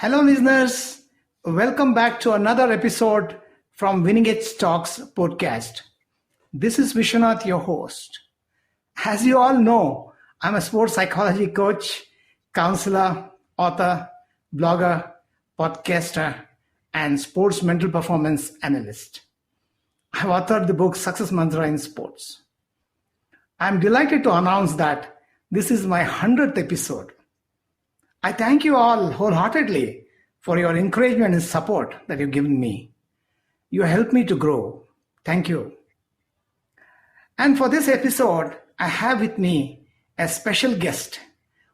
Hello, listeners. Welcome back to another episode from Winning Edge Talks podcast. This is Vishwanath, your host. As you all know, I'm a sports psychology coach, counselor, author, blogger, podcaster, and sports mental performance analyst. I've authored the book Success Mantra in Sports. I'm delighted to announce that this is my 100th episode. I thank you all wholeheartedly for your encouragement and support that you've given me. You helped me to grow. Thank you. And for this episode, I have with me a special guest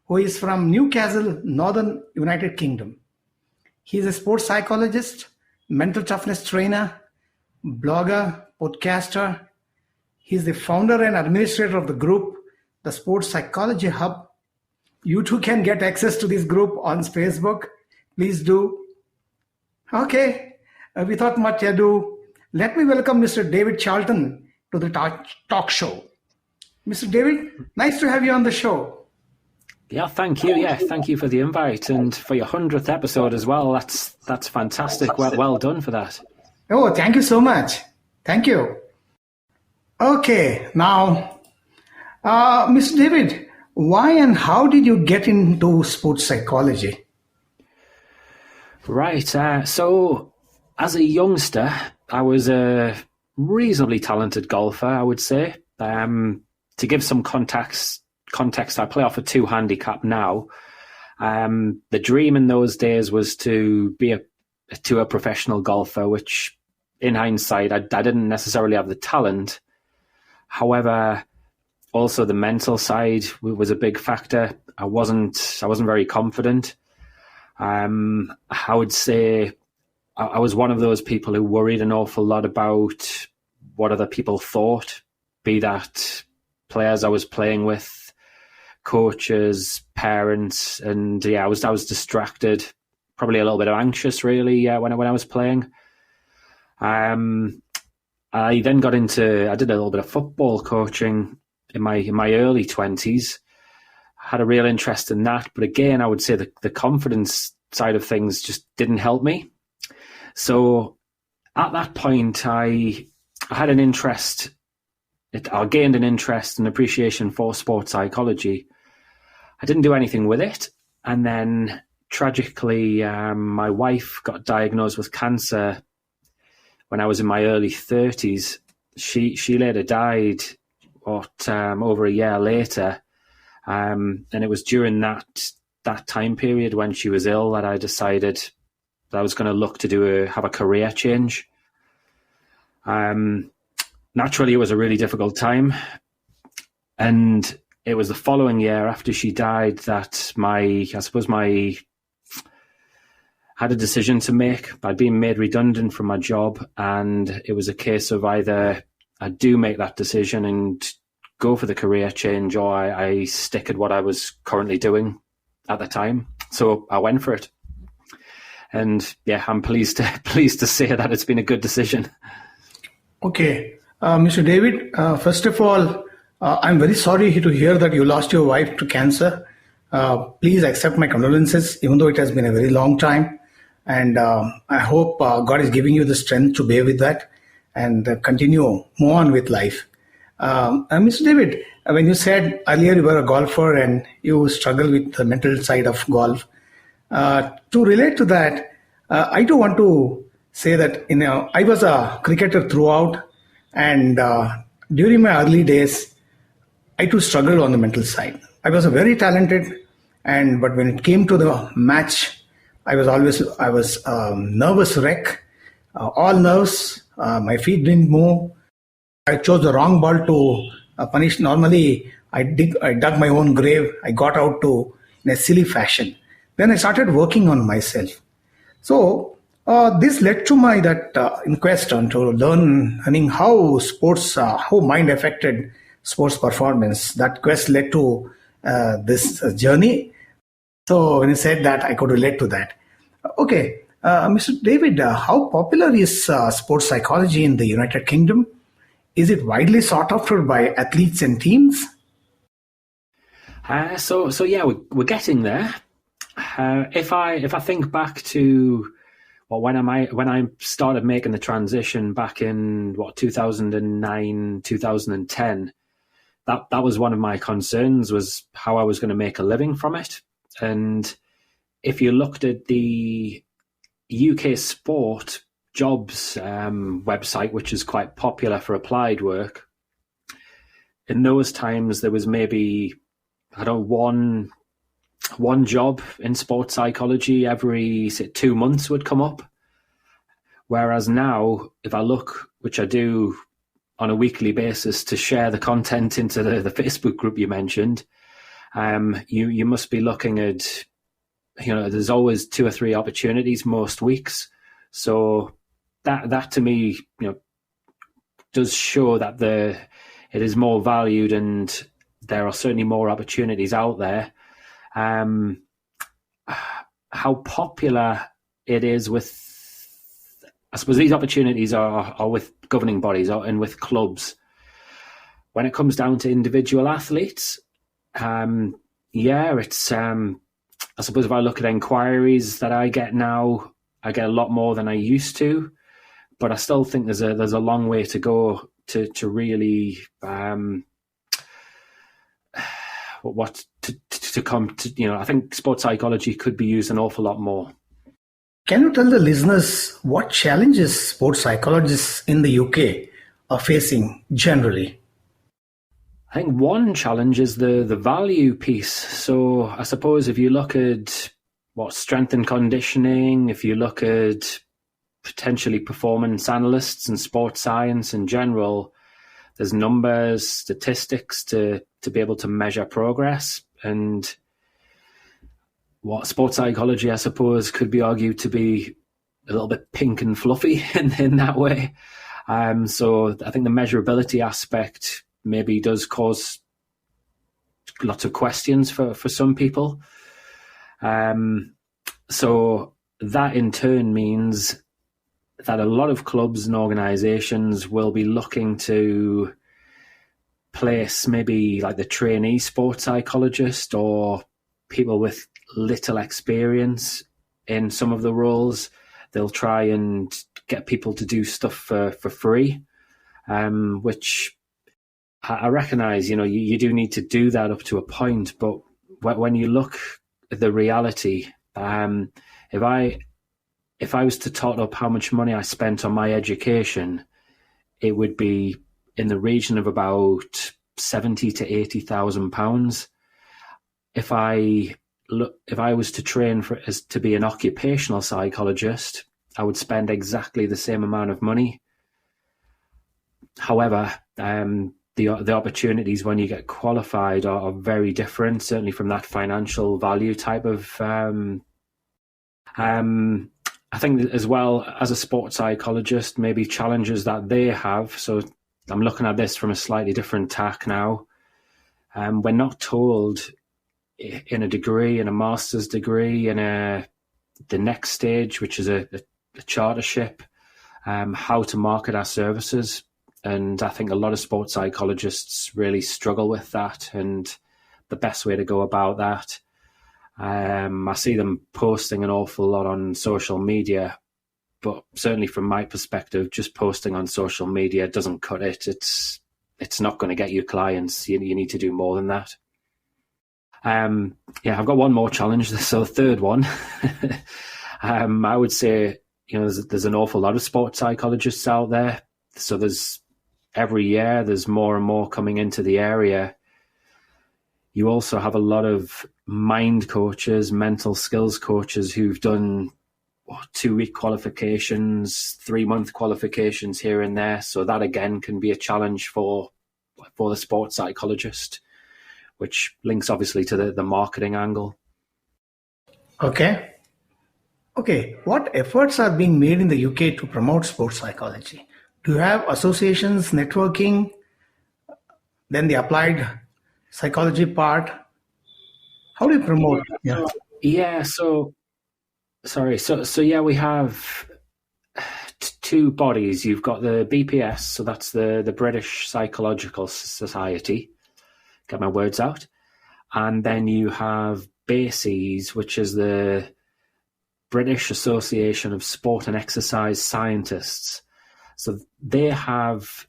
who is from Newcastle, Northern United Kingdom. He is a sports psychologist, mental toughness trainer, blogger, podcaster. He is the founder and administrator of the group, the Sports Psychology Hub. You too can get access to this group on Facebook. Please do. Okay, without much ado, let me welcome Mr. David CHARLTON to the talk show. Mr. David, nice to have you on the show. Yeah, thank you. Yeah, thank you for the invite and for your 100th episode as well. That's fantastic. Well done for that. Oh, thank you so much. Thank you. Okay, now, Mr. David, why and how did you get into sports psychology? Right. So as a youngster, I was a reasonably talented golfer, I would say. To give some context, I play off a 2 handicap now. The dream in those days was to be a professional golfer, which in hindsight, I didn't necessarily have the talent. However, also the mental side was a big factor. I wasn't very confident. I would say I was one of those people who worried an awful lot about what other people thought, be that players I was playing with, coaches, parents, and I was distracted, probably a little bit anxious really when I was playing. I then got into, I did a little bit of football coaching in my early 20s, had a real interest in that. But again, I would say the confidence side of things just didn't help me. So at that point, I had an interest, I gained an interest and appreciation for sports psychology. I didn't do anything with it. And then tragically, my wife got diagnosed with cancer when I was in my early 30s. She later died over a year later, and it was during that time period when she was ill that I decided that I was going to look to have a career change. Naturally, it was a really difficult time, and it was the following year after she died that I had a decision to make. I'd been made redundant from my job, and it was a case of either I do make that decision and go for the career change, or I stick at what I was currently doing at the time. So I went for it. And yeah, I'm pleased to say that it's been a good decision. Okay. Mr. David, first of all, I'm very sorry to hear that you lost your wife to cancer. Please accept my condolences, even though it has been a very long time. And I hope God is giving you the strength to bear with that and move on with life. Mr. David, when you said earlier you were a golfer and you struggle with the mental side of golf, to relate to that, I do want to say that I was a cricketer throughout, and during my early days, I too struggled on the mental side. I was a very talented, but when it came to the match, I was nervous wreck, all nerves. My feet didn't move. I chose the wrong ball to punish. Normally, I dug my own grave. I got out in a silly fashion. Then I started working on myself. So this led to my inquest to learning how sports, how mind affected sports performance. That quest led to this journey. So when you said that, I could relate to that. Okay, Mr. David, how popular is sports psychology in the United Kingdom? Is it widely sought after by athletes and teams? So yeah, we're getting there. If I think back to when I started making the transition back in 2009, 2010, that was one of my concerns, was how I was going to make a living from it. And if you looked at the UK sport jobs website, which is quite popular for applied work, in those times there was maybe, I don't know, one job in sports psychology every, say, 2 months would come up. Whereas now, if I look, which I do on a weekly basis to share the content into the Facebook group you mentioned, you must be looking at, there's always 2 or 3 opportunities most weeks. So that to me, does show that it is more valued, and there are certainly more opportunities out there. How popular it is with, I suppose these opportunities are with governing bodies and with clubs. When it comes down to individual athletes, it's, I suppose if I look at inquiries that I get now, I get a lot more than I used to, but I still think there's a long way to go to really to come to, I think sports psychology could be used an awful lot more. Can you tell the listeners what challenges sports psychologists in the UK are facing generally? I think one challenge is the value piece. So I suppose if you look at strength and conditioning, if you look at potentially performance analysts and sports science in general, there's numbers, statistics to be able to measure progress. And what sports psychology, I suppose, could be argued to be a little bit pink and fluffy in that way. So I think the measurability aspect maybe does cause lots of questions for some people. So that in turn means that a lot of clubs and organisations will be looking to place maybe like the trainee sports psychologist or people with little experience in some of the roles. They'll try and get people to do stuff for free, which I recognise, you do need to do that up to a point. But when you look at the reality, if I was to tot up how much money I spent on my education, it would be in the region of about £70,000 to £80,000. If I was to train to be an occupational psychologist, I would spend exactly the same amount of money. However, the opportunities when you get qualified are very different, certainly from that financial value type of. I think as well, as a sports psychologist, maybe challenges that they have. So I'm looking at this from a slightly different tack now. We're not told in a degree, in a master's degree, in the next stage, which is a chartership, how to market our services. And I think a lot of sports psychologists really struggle with that, and the best way to go about that. I see them posting an awful lot on social media, but certainly from my perspective, just posting on social media doesn't cut it. It's not going to get you clients. You need to do more than that. I've got one more challenge. So the third one, I would say, there's an awful lot of sports psychologists out there. So every year there's more and more coming into the area. You also have a lot of mind coaches, mental skills coaches who've done 2-week qualifications, 3-month qualifications here and there. So that again can be a challenge for the sports psychologist, which links obviously to the marketing angle. Okay. What efforts are being made in the UK to promote sports psychology? Do you have associations, networking, then the applied psychology part? How do you promote? We have 2 bodies. You've got the BPS, so that's the British Psychological Society, get my words out, and then you have BASES, which is the British Association of Sport and Exercise Scientists. So they have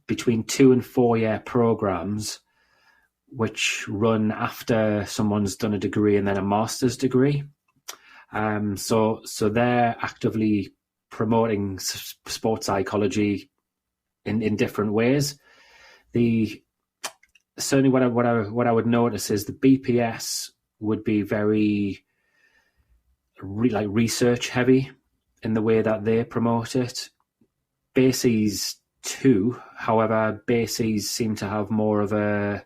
between 2 and 4 year programs which run after someone's done a degree and then a master's degree. So they're actively promoting sports psychology in different ways. Certainly what I would notice is the BPS would be very research heavy in the way that they promote it. BASES too, however, BASES seem to have more of an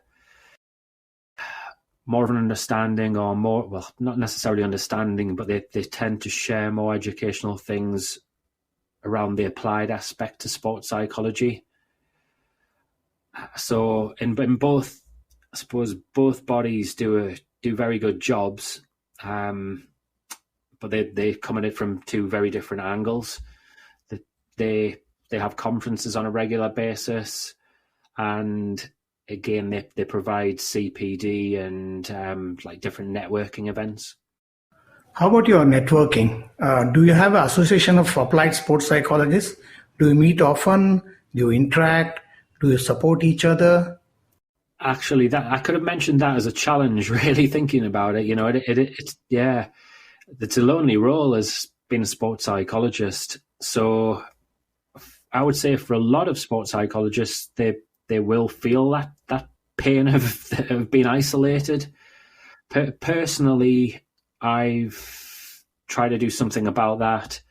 understanding, or more, well, not necessarily understanding, but they tend to share more educational things around the applied aspect to sports psychology. So in both, I suppose both bodies do very good jobs, but they come at it from two very different angles. They have conferences on a regular basis, and again they provide CPD and like different networking events. How about your networking? Do you have an association of applied sports psychologists? Do you meet often? Do you interact? Do you support each other? Actually, that I could have mentioned that as a challenge. Really thinking about it, it's a lonely role as being a sports psychologist. So I would say for a lot of sports psychologists, they will feel that pain of being isolated. Personally, I've tried to do something about that.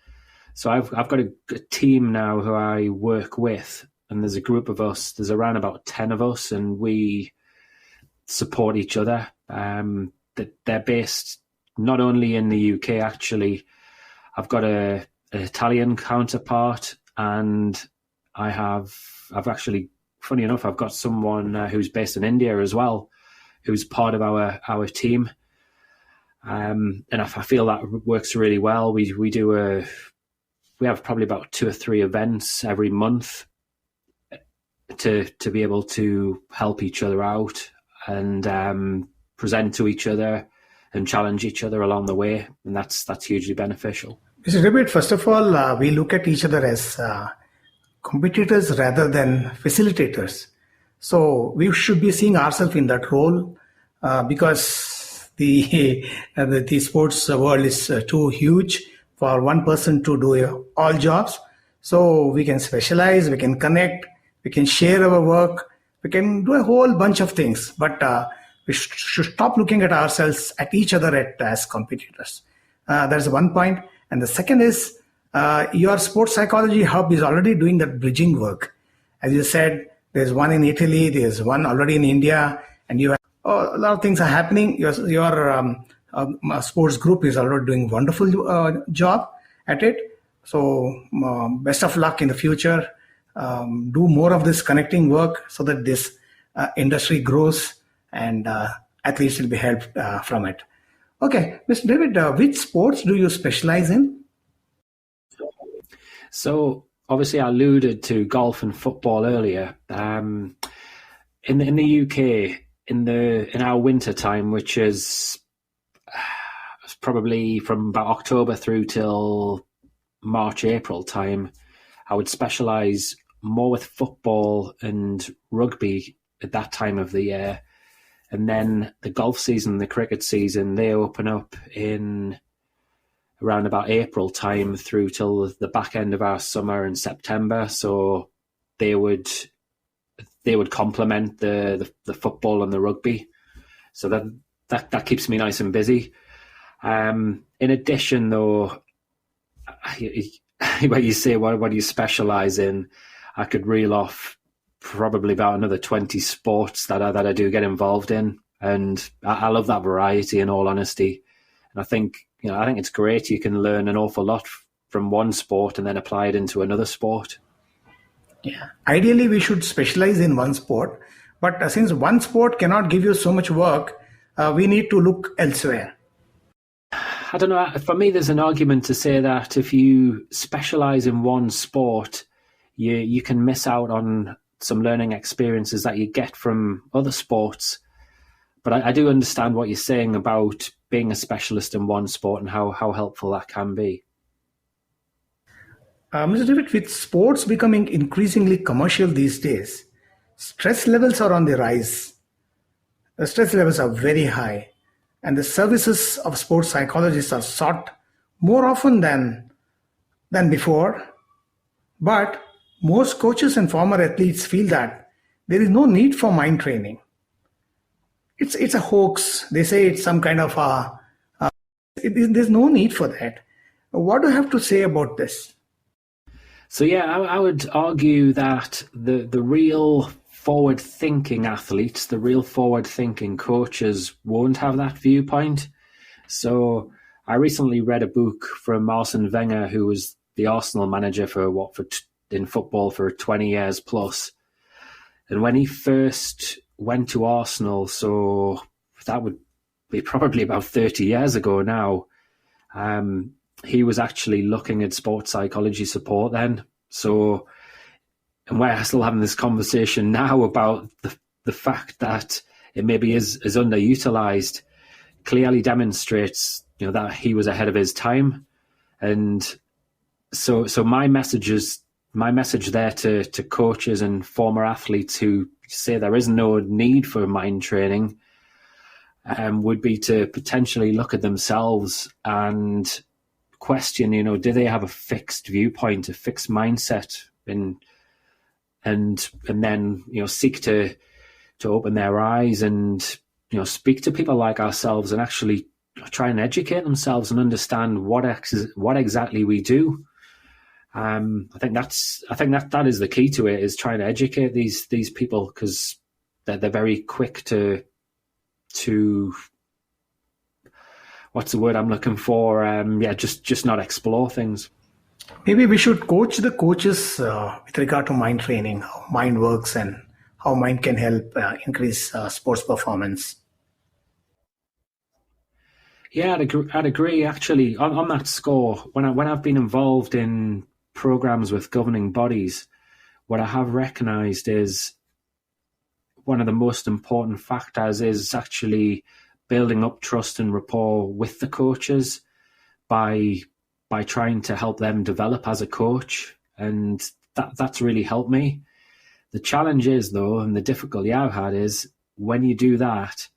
So I've got a team now who I work with, and there's a group of us. There's around about 10 of us, and we support each other. They're based not only in the UK, actually. I've got an Italian counterpart, and I've actually, funny enough, I've got someone who's based in India as well, who's part of our team. And I feel that works really well. We have probably about 2 or 3 events every month to be able to help each other out and present to each other and challenge each other along the way, and that's hugely beneficial. Mr. David, first of all, we look at each other as competitors rather than facilitators. So we should be seeing ourselves in that role because the sports world is too huge for one person to do all jobs. So we can specialize, we can connect, we can share our work, we can do a whole bunch of things. But we should stop looking at ourselves, at each other as competitors. That's one point. And the second is your sports psychology hub is already doing that bridging work. As you said, there's one in Italy, there's one already in India, and you have, a lot of things are happening. Your sports group is already doing a wonderful job at it. So best of luck in the future. Do more of this connecting work so that this industry grows and athletes will be helped from it. Okay, Mr. David, which sports do you specialize in? So obviously I alluded to golf and football earlier. In the UK, in our winter time, which is probably from about October through till March, April time, I would specialise more with football and rugby at that time of the year. And then the golf season, the cricket season, they open up in around about April time through till the back end of our summer in September. So they would complement the football and the rugby. So that keeps me nice and busy. In addition, though, when you say what do you specialise in, I could reel off probably about another 20 sports that I do get involved in, and I love that variety, in all honesty. And I think it's great. You can learn an awful lot from one sport and then apply it into another sport. Yeah, ideally we should specialize in one sport, but since one sport cannot give you so much work, we need to look elsewhere. I don't know. For me, there's an argument to say that if you specialize in one sport, you can miss out on some learning experiences that you get from other sports. but I do understand what you're saying about being a specialist in one sport and how helpful that can be. Mr. David, with sports becoming increasingly commercial these days, stress levels are on the rise. The stress levels are very high, and the services of sports psychologists are sought more often than before. But most coaches and former athletes feel that there is no need for mind training. It's a hoax. They say it's some kind of there's no need for that. What do you have to say about this? So yeah, I would argue that the real forward-thinking athletes, the real forward-thinking coaches won't have that viewpoint. So I recently read a book from Arsene Wenger, who was the Arsenal manager in football for 20 years plus. And when he first went to Arsenal, so that would be probably about 30 years ago now, he was actually looking at sports psychology support then. So, and we're still having this conversation now about the fact that it maybe is underutilized, clearly demonstrates, that he was ahead of his time. And so my message there to coaches and former athletes who say there is no need for mind training would be to potentially look at themselves and question, do they have a fixed viewpoint, a fixed mindset, and then seek to open their eyes and speak to people like ourselves and actually try and educate themselves and understand what exactly we do. I think that is the key to it, is trying to educate these people, because they're very quick to what's the word I'm looking for? Just not explore things. Maybe we should coach the coaches with regard to mind training, how mind works and how mind can help increase sports performance. Yeah, I'd agree. Actually, on that score, when I've been involved in programs with governing bodies, what I have recognised is one of the most important factors is actually building up trust and rapport with the coaches by trying to help them develop as a coach, and that's really helped me. The challenge is, though, and the difficulty I've had is when you do that,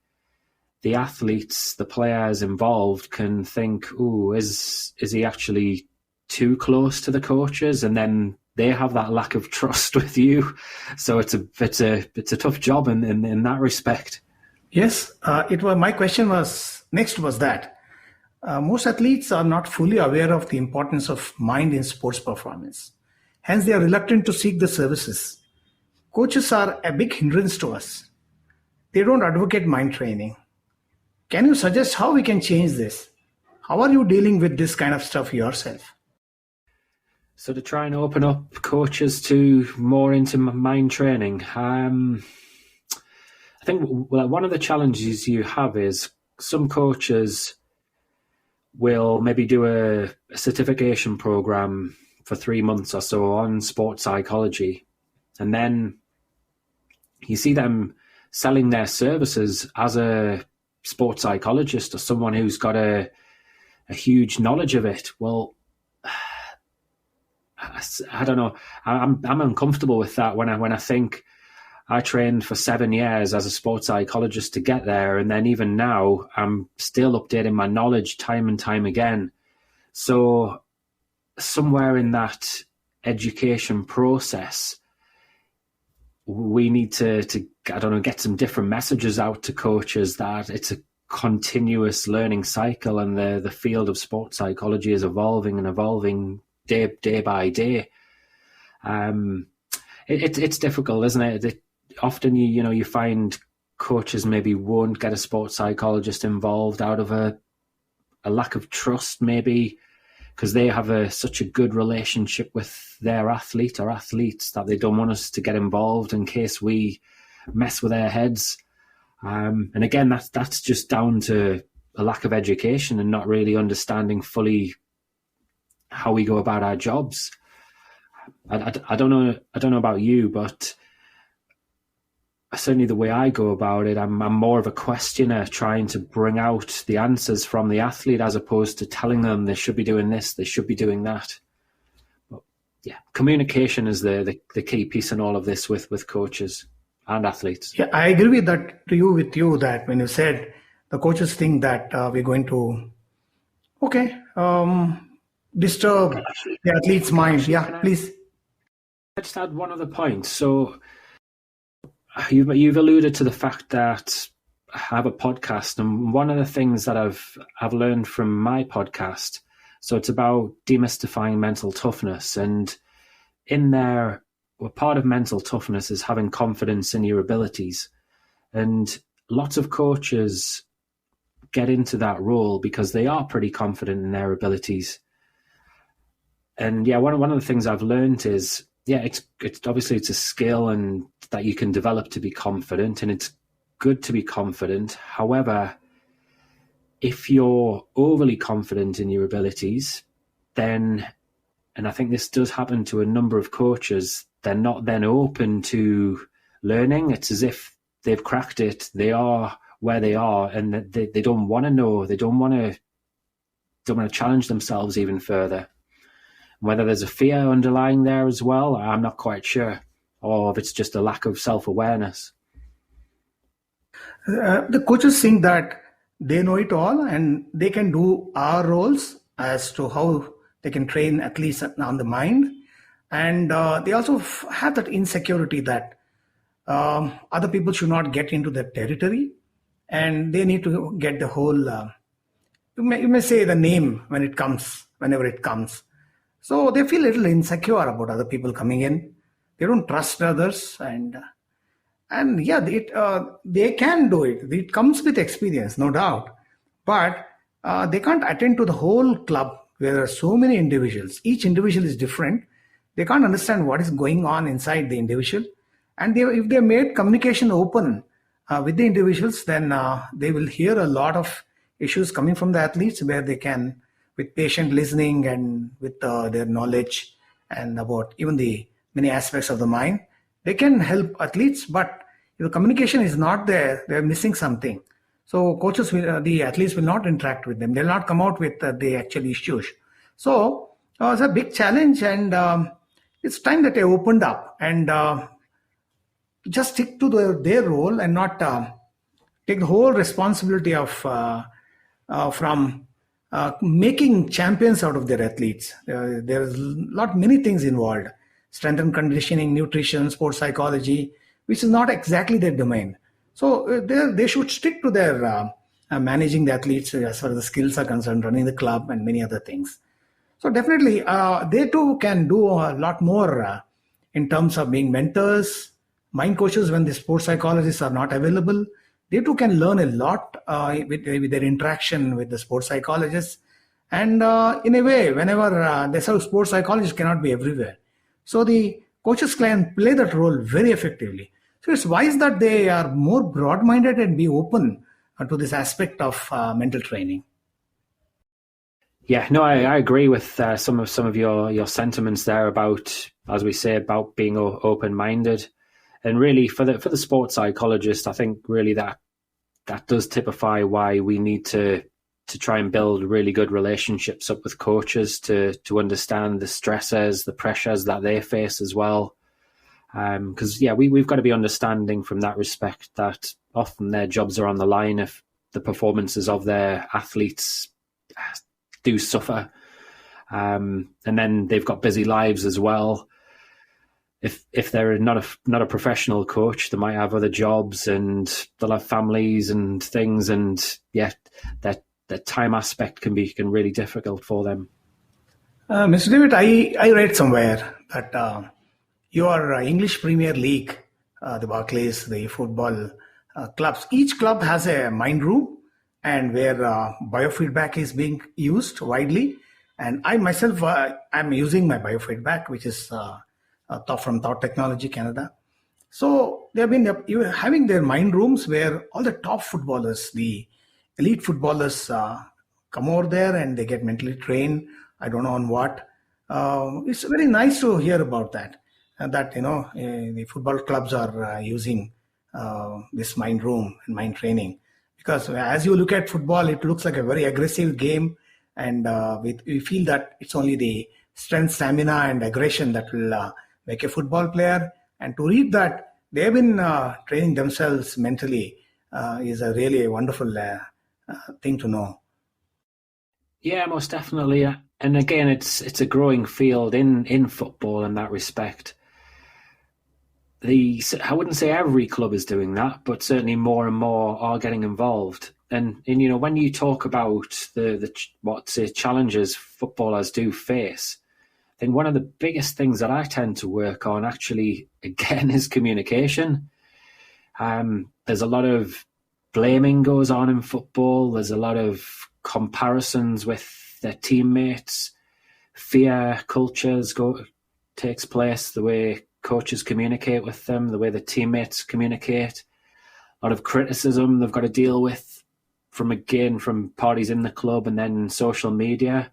the athletes, the players involved can think, "Oh, is he actually too close to the coaches?" And then they have that lack of trust with you. So it's a tough job in that respect. Yes, my question was that most athletes are not fully aware of the importance of mind in sports performance. Hence, they are reluctant to seek the services. Coaches are a big hindrance to us. They don't advocate mind training. Can you suggest how we can change this? How are you dealing with this kind of stuff yourself? So to try and open up coaches to more into mind training, I think one of the challenges you have is some coaches will maybe do a certification program for 3 months or so on sports psychology, and then you see them selling their services as a sports psychologist or someone who's got a huge knowledge of it. Well, I don't know. I'm uncomfortable with that when I think I trained for 7 years as a sports psychologist to get there, and then even now I'm still updating my knowledge time and time again. So somewhere in that education process, we need to get some different messages out to coaches that it's a continuous learning cycle, and the field of sports psychology is evolving day by day. It's difficult, isn't it? Often you find coaches maybe won't get a sports psychologist involved out of a lack of trust, maybe because they have such a good relationship with their athlete or athletes that they don't want us to get involved in case we mess with their heads. And again, that's just down to a lack of education and not really understanding fully how we go about our jobs. I don't know about you, but certainly the way I go about it, I'm more of a questioner, trying to bring out the answers from the athlete as opposed to telling them they should be doing this, they should be doing that. But yeah, communication is the key piece in all of this with coaches and athletes. Yeah, I agree with you that when you said the coaches think that we're going to, disturb the athlete's mind. Yeah, please. I just add one other point. So you've alluded to the fact that I have a podcast, and one of the things that I've learned from my podcast, so it's about demystifying mental toughness, and in there, well, part of mental toughness is having confidence in your abilities, and lots of coaches get into that role because they are pretty confident in their abilities. And yeah, one of the things I've learned is, yeah, it's obviously it's a skill and that you can develop to be confident, and it's good to be confident. However, if you're overly confident in your abilities, then, and I think this does happen to a number of coaches, they're not then open to learning. It's as if they've cracked it, they are where they are, and they don't want to know, they don't want to challenge themselves even further. Whether there's a fear underlying there as well, I'm not quite sure, or if it's just a lack of self-awareness. The coaches think that they know it all and they can do our roles as to how they can train athletes on the mind. And they also have that insecurity that other people should not get into that territory, and they need to get the whole, you may say the name whenever it comes. So they feel a little insecure about other people coming in. They don't trust others, and yeah, they can do it. It comes with experience, no doubt. But they can't attend to the whole club where there are so many individuals. Each individual is different. They can't understand what is going on inside the individual. And if they made communication open with the individuals, then they will hear a lot of issues coming from the athletes where they can, with patient listening and with their knowledge and about even the many aspects of the mind, they can help athletes. But if the communication is not there, they're missing something. So the athletes will not interact with them. They'll not come out with the actual issues. So it's a big challenge, and it's time that they opened up and just stick to their role and not take the whole responsibility of from making champions out of their athletes. There's many things involved: strength and conditioning, nutrition, sports psychology, which is not exactly their domain. So they should stick to their managing the athletes as far as the skills are concerned, running the club, and many other things. So definitely, they too can do a lot more in terms of being mentors, mind coaches when the sports psychologists are not available. They too can learn a lot with their interaction with the sports psychologists. And in a way, whenever they say sports psychologists cannot be everywhere. So the coaches can play that role very effectively. So it's wise that they are more broad-minded and be open to this aspect of mental training. Yeah, no, I agree with some of your sentiments there about, as we say, about being open-minded. And really, for the sports psychologist, I think really that does typify why we need to try and build really good relationships up with coaches to understand the stresses, the pressures that they face as well. Because we've got to be understanding from that respect that often their jobs are on the line if the performances of their athletes do suffer, and then they've got busy lives as well. If they're not a professional coach, they might have other jobs and they'll have families and things, and that time aspect can be really difficult for them. Mr. David, I read somewhere that your English Premier League, the Barclays, the football clubs, each club has a mind room and where biofeedback is being used widely. And I myself, I'm using my biofeedback, which is from Thought Technology Canada. So they have been having their mind rooms where all the top footballers, the elite footballers, come over there and they get mentally trained. I don't know on what. It's very nice to hear about that. That the football clubs are using this mind room and mind training. Because as you look at football, it looks like a very aggressive game, and we feel that it's only the strength, stamina, and aggression that will make a football player. And to read that they have been training themselves mentally is a really wonderful thing to know. Yeah, most definitely. And again, it's a growing field in football in that respect. I wouldn't say every club is doing that, but certainly more and more are getting involved. And when you talk about the challenges footballers do face, then one of the biggest things that I tend to work on actually, again, is communication. There's a lot of blaming goes on in football. There's a lot of comparisons with their teammates. Fear cultures takes place, the way coaches communicate with them, the way the teammates communicate. A lot of criticism they've got to deal with from parties in the club and then social media.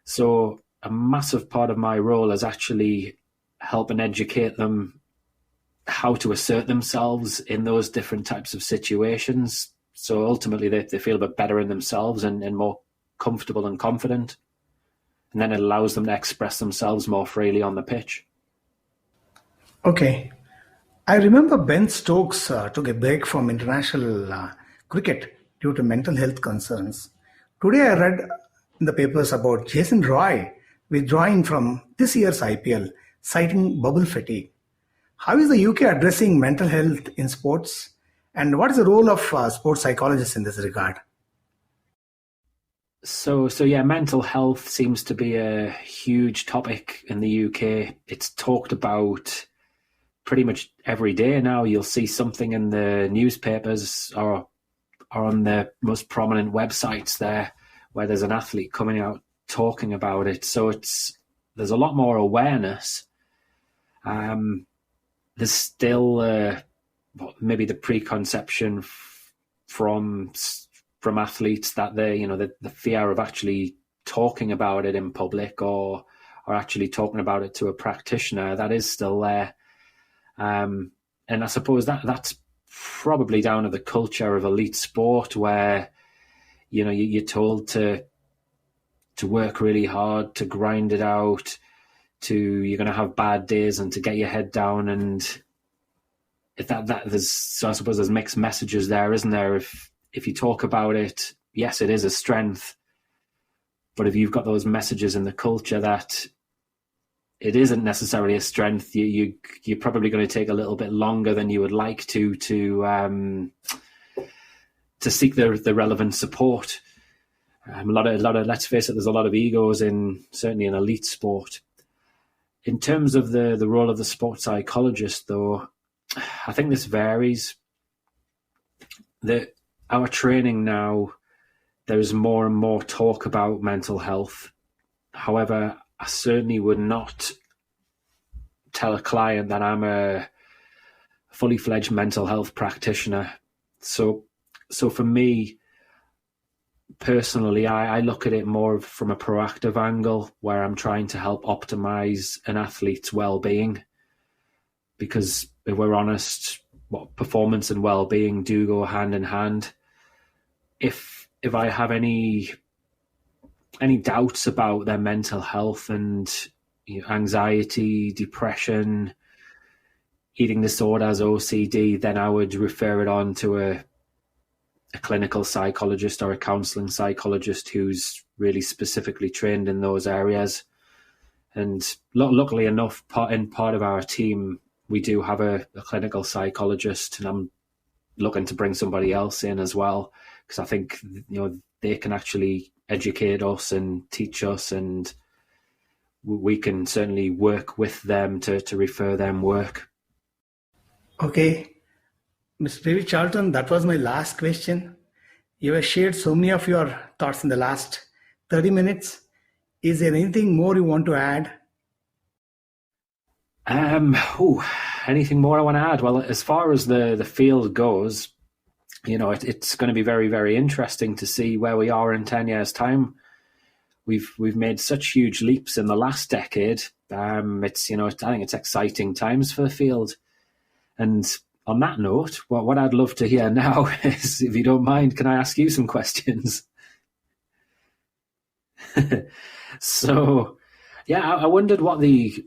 So a massive part of my role is actually help and educate them how to assert themselves in those different types of situations. So ultimately they feel a bit better in themselves and more comfortable and confident. And then it allows them to express themselves more freely on the pitch. Okay. I remember Ben Stokes took a break from international cricket due to mental health concerns. Today I read in the papers about Jason Roy withdrawing from this year's IPL, citing bubble fatigue. How is the UK addressing mental health in sports? And what is the role of sports psychologists in this regard? So yeah, mental health seems to be a huge topic in the UK. It's talked about pretty much every day now. You'll see something in the newspapers or on the most prominent websites there where there's an athlete coming out talking about it. So there's a lot more awareness. There's still maybe the preconception from athletes that the fear of actually talking about it in public or actually talking about it to a practitioner, that is still there. And I suppose that's probably down to the culture of elite sport where you're told to work really hard, to grind it out, you're going to have bad days and to get your head down. And so I suppose there's mixed messages there, isn't there? If you talk about it, yes, it is a strength. But if you've got those messages in the culture that it isn't necessarily a strength, you're probably going to take a little bit longer than you would like to seek the relevant support. A lot of let's face it, there's a lot of egos certainly in elite sport. In terms of the role of the sports psychologist, though, I think this varies. Our training now, there's more and more talk about mental health. However, I certainly would not tell a client that I'm a fully fledged mental health practitioner. So for me, personally, I look at it more from a proactive angle where I'm trying to help optimize an athlete's well-being. Because if we're honest, performance and well-being do go hand in hand. If I have any doubts about their mental health and anxiety, depression, eating disorders, OCD, then I would refer it on to a clinical psychologist or a counselling psychologist who's really specifically trained in those areas. And luckily enough, part of our team, we do have a clinical psychologist, and I'm looking to bring somebody else in as well, because I think they can actually educate us and teach us, and we can certainly work with them to refer them work. Okay. Mr. David Charlton, that was my last question. You have shared so many of your thoughts in the last 30 minutes. Is there anything more you want to add? Anything more I want to add? Well, as far as the field goes, it's going to be very, very interesting to see where we are in 10 years' time. We've made such huge leaps in the last decade. I think it's exciting times for the field. And on that note, what I'd love to hear now is, if you don't mind, can I ask you some questions? So, yeah, I wondered what the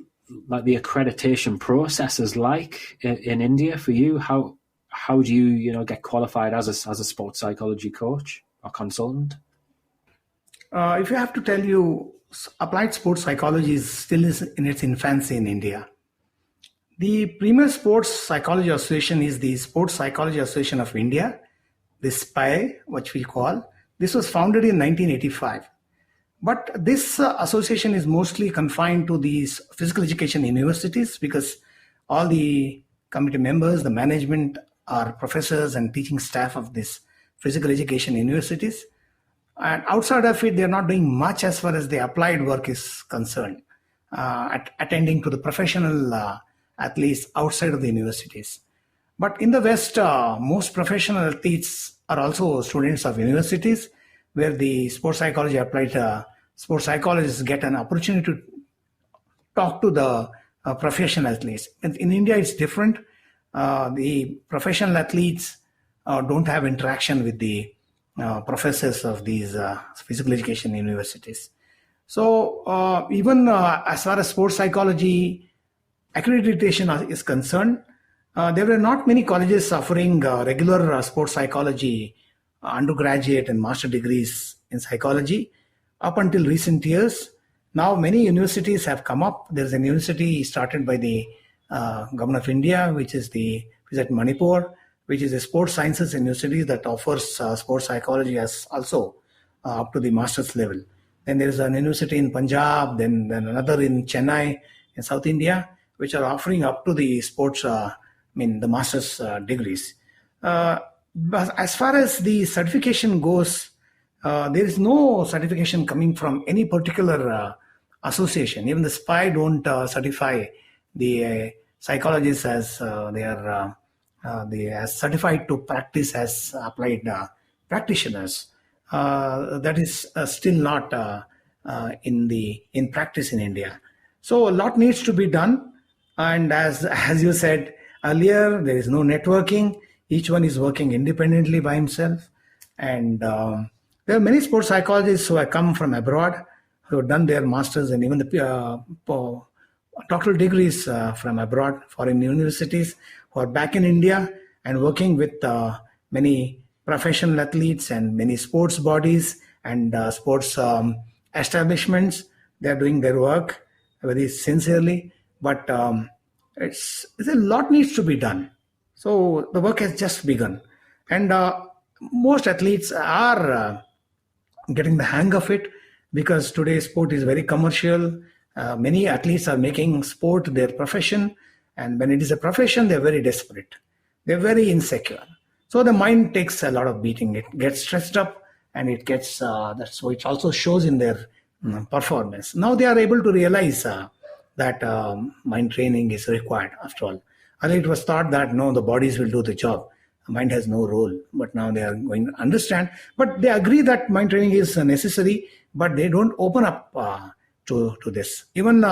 accreditation process is like in India for you. How do you get qualified as a sports psychology coach or consultant? If you have to tell you, applied sports psychology is still is in its infancy in India. The premier sports psychology association is the Sports Psychology Association of India, the SPI, which we call. This was founded in 1985. But this association is mostly confined to these physical education universities because all the committee members, the management are professors and teaching staff of these physical education universities. And outside of it, they're not doing much as far as the applied work is concerned, attending to the professional athletes outside of the universities. But in the West, most professional athletes are also students of universities where the sports psychology applied sports psychologists get an opportunity to talk to the professional athletes. In India, it's different. The professional athletes don't have interaction with the professors of these physical education universities. So even as far as sports psychology accreditation is concerned, there were not many colleges offering regular sports psychology undergraduate and master degrees in psychology up until recent years. Now many universities have come up. There's a university started by the Government of India, which is at Manipur, which is a sports sciences university that offers sports psychology as also up to the master's level. Then there is an university in Punjab, then another in Chennai in South India, which are offering up to the sports, the master's degrees. But as far as the certification goes, there is no certification coming from any particular association. Even the SPI don't certify the psychologists as they are as certified to practice as applied practitioners. That is still not in practice in India. So a lot needs to be done. And as you said earlier, there is no networking. Each one is working independently by himself. And there are many sports psychologists who have come from abroad, who have done their masters and even the doctoral degrees from abroad, foreign universities, who are back in India and working with many professional athletes and many sports bodies and sports establishments. They are doing their work very sincerely, but it's a lot needs to be done. So the work has just begun, and most athletes are getting the hang of it because today's sport is very commercial. Many athletes are making sport their profession, and when it is a profession, they're very desperate. They're very insecure. So the mind takes a lot of beating. It gets stressed up, and it gets so it also shows in their performance. Now they are able to realize that mind training is required after all. Earlier it was thought that no, the bodies will do the job. Mind has no role, but now they are going to understand. But they agree that mind training is necessary, but they don't open up to this. Even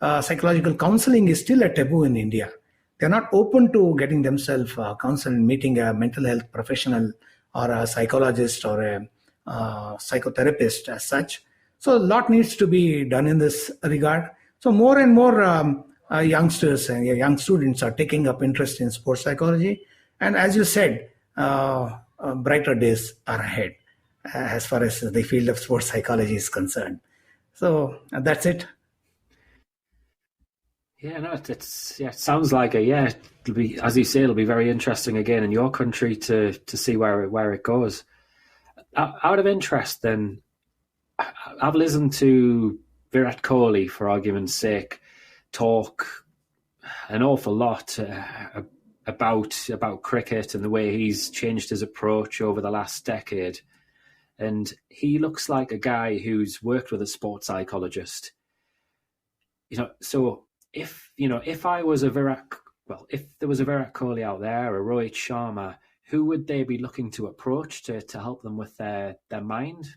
psychological counseling is still a taboo in India. They're not open to getting themselves counseled, meeting a mental health professional or a psychologist or a psychotherapist as such. So a lot needs to be done in this regard. So more and more youngsters and young students are taking up interest in sports psychology. And as you said, brighter days are ahead as far as the field of sports psychology is concerned. So that's it. Yeah, no, it sounds like it'll be, as you say, it'll be very interesting again in your country to see where it goes. Out of interest, then, I've listened to Virat Kohli, for argument's sake, talk an awful lot about cricket and the way he's changed his approach over the last decade. And he looks like a guy who's worked with a sports psychologist. So if I was if there was a Virat Kohli out there, a Rohit Sharma, who would they be looking to approach to help them with their mind?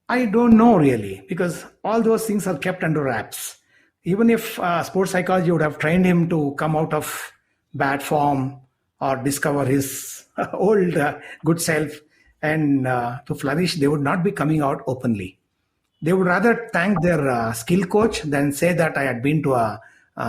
I don't know really, because all those things are kept under wraps. Even if sports psychology would have trained him to come out of bad form or discover his old good self and to flourish, they would not be coming out openly. They would rather thank their skill coach than say that I had been to a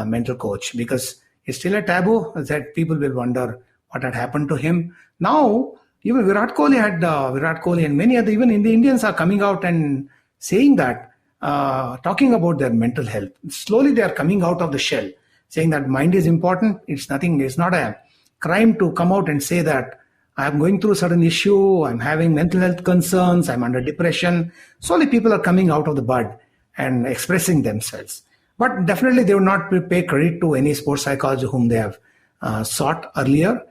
mental coach, because it's still a taboo that people will wonder what had happened to him. Now, even Virat Kohli and many other, even in the Indians are coming out and saying that, talking about their mental health. Slowly they are coming out of the shell, saying that mind is important. It's not a crime to come out and say that I'm going through a certain issue, I'm having mental health concerns, I'm under depression. Slowly people are coming out of the bud and expressing themselves. But definitely they will not pay credit to any sports psychologist whom they have sought earlier.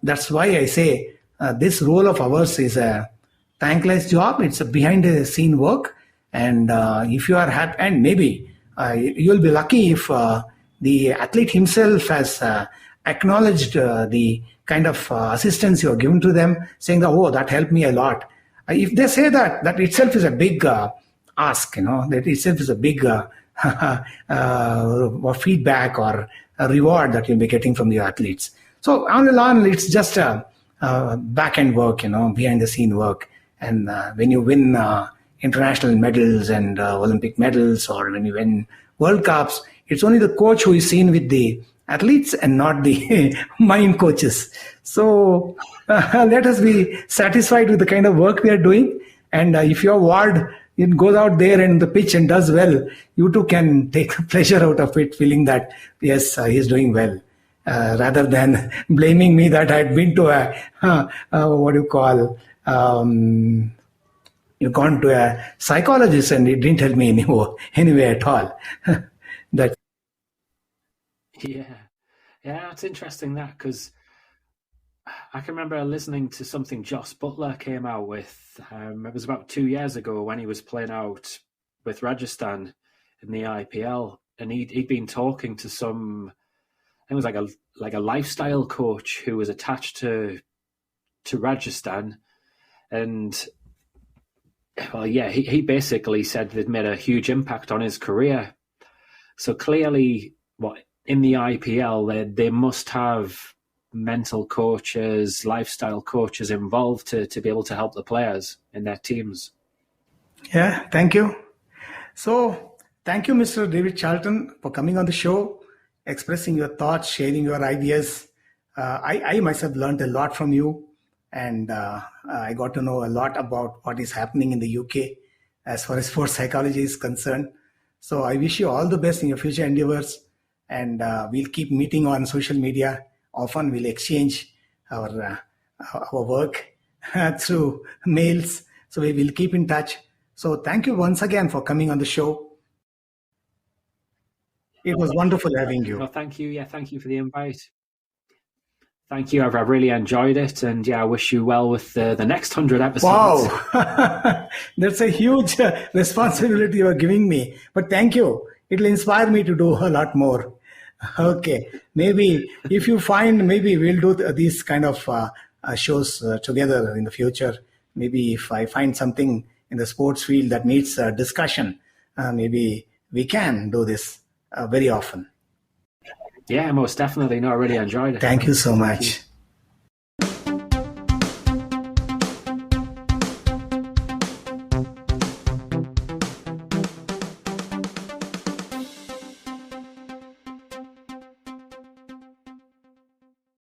That's why I say this role of ours is a thankless job. It's a behind the scene work. And if you are happy, and maybe you'll be lucky if the athlete himself has acknowledged the kind of assistance you are given to them, saying that, oh, that helped me a lot. If they say that, that itself is a big ask, that itself is a big feedback or a reward that you'll be getting from the athletes. So on and on, it's just a back end work, behind the scene work. And when you win international medals and Olympic medals, or when you win World Cups, it's only the coach who is seen with the athletes and not the mind coaches. So let us be satisfied with the kind of work we are doing. And if your ward it goes out there and the pitch and does well, you too can take pleasure out of it, feeling that, yes, he's doing well. Rather than blaming me that I had been to you've gone to a psychologist and it didn't help me anyway at all. That. Yeah, it's interesting that, because I can remember listening to something Joss Butler came out with. It was about 2 years ago when he was playing out with Rajasthan in the IPL, and he'd been talking to some. It was like a lifestyle coach who was attached to Rajasthan, and well, yeah, he basically said they'd made a huge impact on his career. So clearly, in the IPL, they must have mental coaches, lifestyle coaches involved to be able to help the players in their teams. Yeah, thank you. So thank you, Mr. David Charlton, for coming on the show, expressing your thoughts, sharing your ideas. I myself learned a lot from you, and I got to know a lot about what is happening in the UK as far as sports psychology is concerned. So I wish you all the best in your future endeavors, and we'll keep meeting on social media. Often we'll exchange our work through mails, so we will keep in touch. So thank you once again for coming on the show. It was wonderful having you. Well, thank you. Yeah, thank you for the invite. Thank you. I've really enjoyed it, and I wish you well with the next 100 episodes. Wow, that's a huge responsibility you are giving me. But thank you. It'll inspire me to do a lot more. Okay, maybe if you find, maybe we'll do these kind of shows together in the future. Maybe if I find something in the sports field that needs discussion, maybe we can do this very often. Yeah, most definitely. No, I really enjoyed it. Thank you so much.